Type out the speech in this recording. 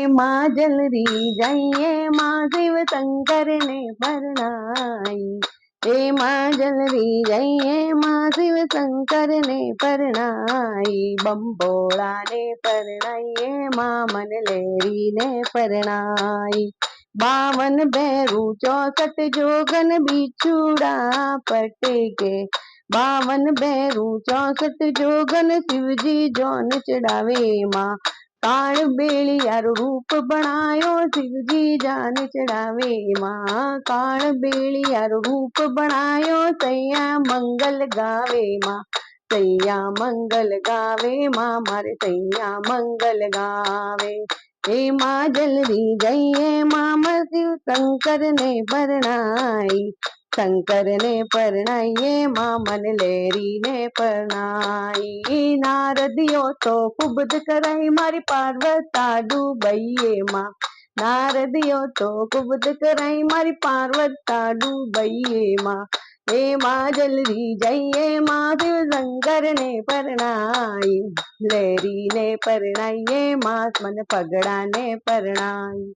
માં જલદી જઈએ માં શિવ શંકર ને પરણાઈ, માં જલદી જઈએ માં શિવ શંકર ને પરણાઈ, બંબોળા ને પરણાઈએ માં મનલેરી ને પરણાઈ, 52 ભેરું 64 જોગન બિછુડા પટેકે, 52 ભેરું 64 જોગન શિવજી જોન ચડાવે માં, કાળ બેલિયારું રૂપ બનાયો શિवजी जान चढ़ावे माँ, काल बेलियारू रूप बनायो सैया मंगल गावे माँ, सैया मंगल गावे माँ मारे सैया मंगल गावे, हे माँ जल्दी जइए माँ शिव शंकर ने परणाई, शंकर ने परणाइए माँ मनलेरी ने परणाई, नारदियो तो कुबद कराई मारी पार्वता डूबइए माँ, नारदियो तो कुबद कराई मारी पार्वता डूबइए माँ, हे माँ जल्दी जइए माँ शिव शंकर ने परणाई, लेरी ने परणाइए माँ मन पगड़ा ने परणाई।